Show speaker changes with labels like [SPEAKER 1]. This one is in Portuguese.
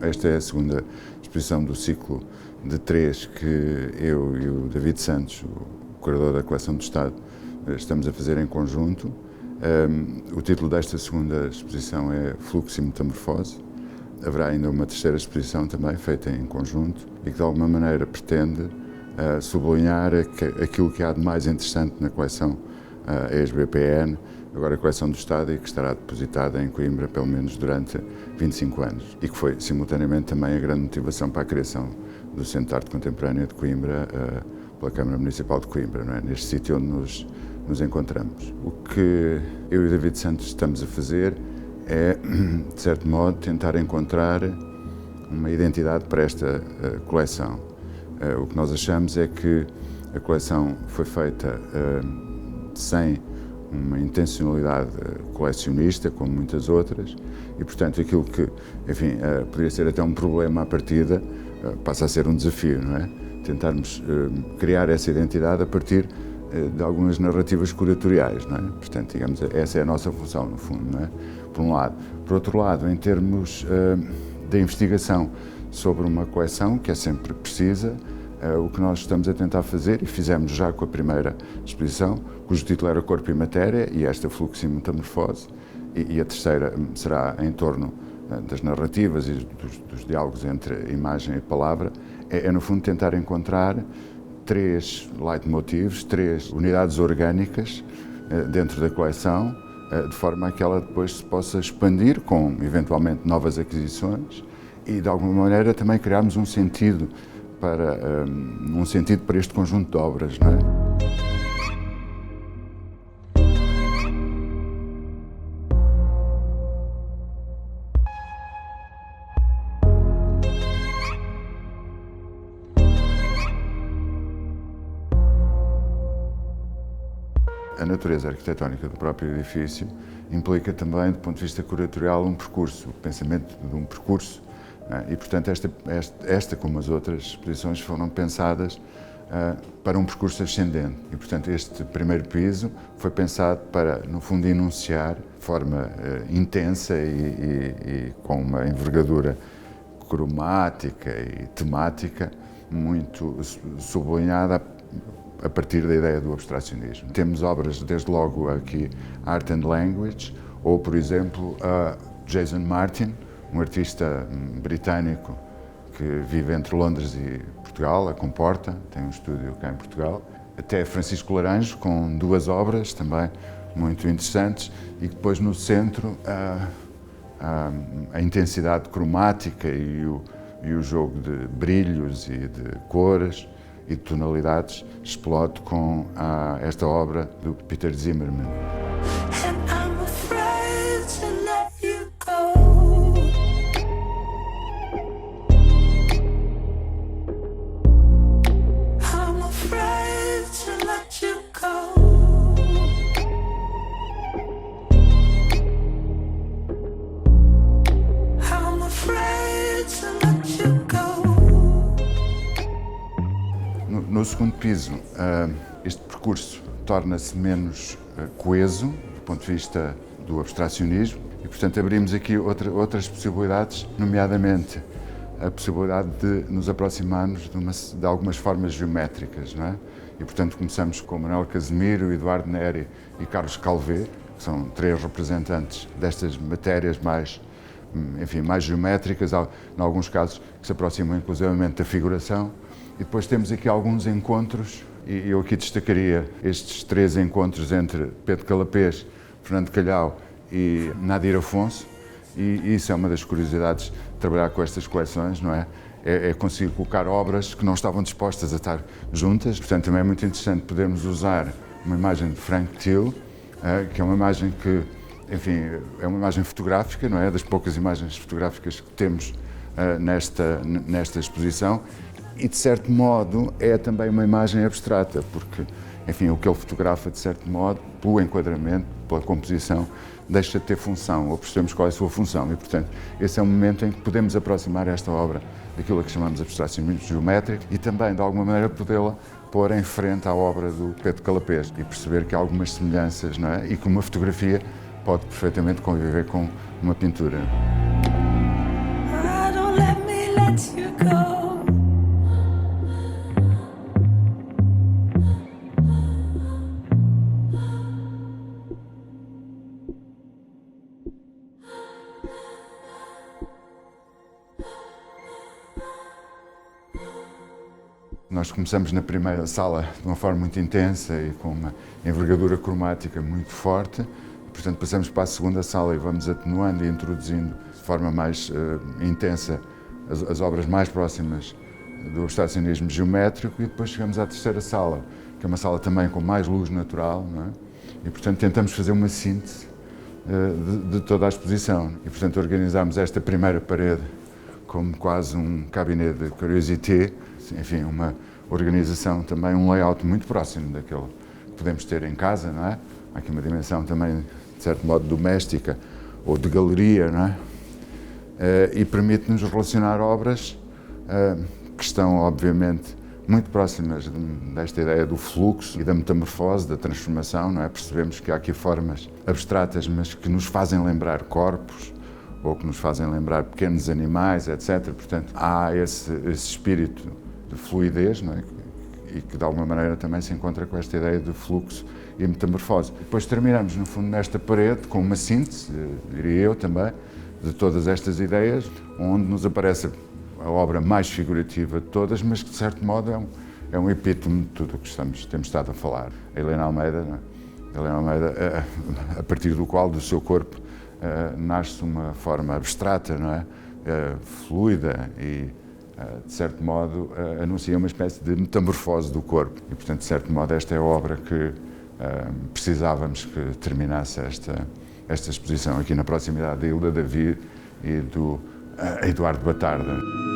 [SPEAKER 1] Esta é a segunda exposição do ciclo de 3 que eu e o David Santos, o curador da Coleção do Estado, estamos a fazer em conjunto. O título desta segunda exposição é Fluxo e Metamorfose. Haverá ainda uma terceira exposição também, feita em conjunto, e que de alguma maneira pretende sublinhar aquilo que há de mais interessante na coleção ex-BPN, agora a Coleção do Estado, e que estará depositada em Coimbra pelo menos durante 25 anos, e que foi simultaneamente também a grande motivação para a criação do Centro de Arte Contemporânea de Coimbra pela Câmara Municipal de Coimbra, não é? Neste sítio onde nos encontramos. O que eu e o David Santos estamos a fazer é, de certo modo, tentar encontrar uma identidade para esta coleção. O que nós achamos é que a coleção foi feita sem uma intencionalidade colecionista, como muitas outras, e, portanto, aquilo que, enfim, poderia ser até um problema à partida, passa a ser um desafio, não é? Tentarmos criar essa identidade a partir de algumas narrativas curatoriais, não é? Portanto, digamos, essa é a nossa função, no fundo, não é? Por um lado. Por outro lado, em termos da investigação sobre uma coleção, que é sempre precisa, o que nós estamos a tentar fazer, e fizemos já com a primeira exposição, cujo título era Corpo e Matéria, e esta Fluxo e Metamorfose, e a terceira será em torno das narrativas e dos diálogos entre imagem e palavra, é no fundo tentar encontrar 3 leitmotivs, 3 unidades orgânicas dentro da coleção, de forma a que ela depois se possa expandir com, eventualmente, novas aquisições e, de alguma maneira, também criarmos um sentido para este conjunto de obras, não é? A natureza arquitetónica do próprio edifício implica também, do ponto de vista curatorial, um percurso, o pensamento de um percurso. E, portanto, esta como as outras exposições foram pensadas para um percurso ascendente. E, portanto, este primeiro piso foi pensado para, no fundo, enunciar de forma intensa e com uma envergadura cromática e temática muito sublinhada a partir da ideia do abstracionismo. Temos obras, desde logo aqui, Art and Language, ou, por exemplo, Jason Martin, um artista britânico que vive entre Londres e Portugal, a Comporta, tem um estúdio cá em Portugal. Até Francisco Laranjo, com 2 obras também muito interessantes, e depois no centro a intensidade cromática e o jogo de brilhos e de cores e de tonalidades explode com esta obra do Peter Zimmermann. No segundo piso, este percurso torna-se menos coeso, do ponto de vista do abstracionismo, e, portanto, abrimos aqui outras possibilidades, nomeadamente a possibilidade de nos aproximarmos de algumas formas geométricas, não é? E, portanto, começamos com Manuel Casimiro, Eduardo Neri e Carlos Calvé, que são 3 representantes destas matérias mais geométricas, em alguns casos que se aproximam inclusivamente da figuração. E depois temos aqui alguns encontros, e eu aqui destacaria estes 3 encontros entre Pedro Calapés, Fernando Calhau e Nadir Afonso, e isso é uma das curiosidades de trabalhar com estas coleções, não é? É conseguir colocar obras que não estavam dispostas a estar juntas. Portanto, também é muito interessante podermos usar uma imagem de Frank Thiel, que é uma imagem que, enfim, é uma imagem fotográfica, não é? Das poucas imagens fotográficas que temos nesta exposição e, de certo modo, é também uma imagem abstrata, porque, enfim, o que ele fotografa, de certo modo, pelo enquadramento, pela composição, deixa de ter função, ou percebemos qual é a sua função e, portanto, esse é um momento em que podemos aproximar esta obra daquilo a que chamamos de abstracionismo geométrico e também, de alguma maneira, podê-la pôr em frente à obra do Pedro Calapés e perceber que há algumas semelhanças, não é? E que uma fotografia pode perfeitamente conviver com uma pintura. Nós começamos na primeira sala de uma forma muito intensa e com uma envergadura cromática muito forte. Portanto, passamos para a segunda sala e vamos atenuando e introduzindo de forma mais intensa as obras mais próximas do abstracionismo geométrico e depois chegamos à terceira sala, que é uma sala também com mais luz natural, não é? E, portanto, tentamos fazer uma síntese de toda a exposição. E, portanto, organizámos esta primeira parede como quase um cabinet de curiosité, enfim, uma organização também, um layout muito próximo daquele que podemos ter em casa, não é? Há aqui uma dimensão também, de certo modo, doméstica ou de galeria, não é? E permite-nos relacionar obras que estão, obviamente, muito próximas desta ideia do fluxo e da metamorfose, da transformação, não é? Percebemos que há aqui formas abstratas, mas que nos fazem lembrar corpos, ou que nos fazem lembrar pequenos animais, etc. Portanto, há esse espírito de fluidez, não é? E que de alguma maneira também se encontra com esta ideia de fluxo e metamorfose. Depois terminamos, no fundo, nesta parede com uma síntese, diria eu também, de todas estas ideias, onde nos aparece a obra mais figurativa de todas, mas que de certo modo é um epítome de tudo o que temos estado a falar. A Helena Almeida, não é? Helena Almeida, a partir do qual, do seu corpo, nasce uma forma abstrata, não é? Fluida e, de certo modo, anuncia uma espécie de metamorfose do corpo. E, portanto, de certo modo, esta é a obra que precisávamos que terminasse esta exposição aqui na proximidade da Ilha David e do Eduardo Batarda.